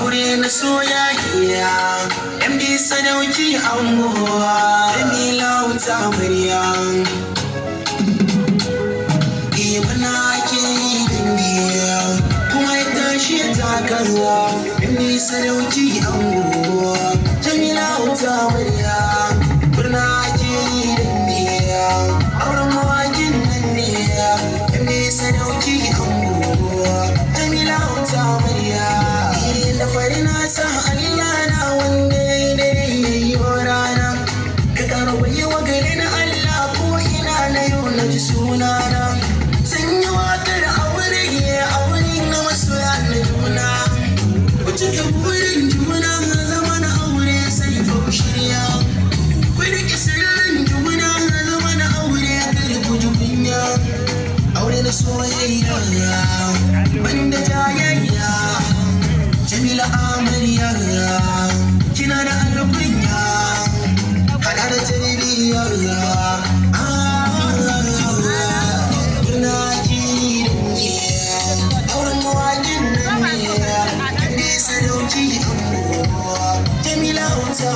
aure na soyayya MD sadauki anguwa Jamila wuta murya Ibana ke dindiya kuma ya tashi ya takarwa MD sadauki anguwa Jamila wuta murya Birna ke dindiya auren mawakin nan ne MD sadauki anguwa Jamila wuta murya da fari na sa Allah na wanda ya yi rana ka karo bai wa gari na Allah ko ina na yau na ji sunana sanya wakar aure na masoya na juna ku cika burin juna zama na aure sai fa ku shirya ku rike sirrin juna zama na aure kar ku ji kunya aure na soyayya banda jayayya Jamila amarya kina da alkunya hada da tarbiyya na ki auren mawakin nan ne sadauki Jamila wuta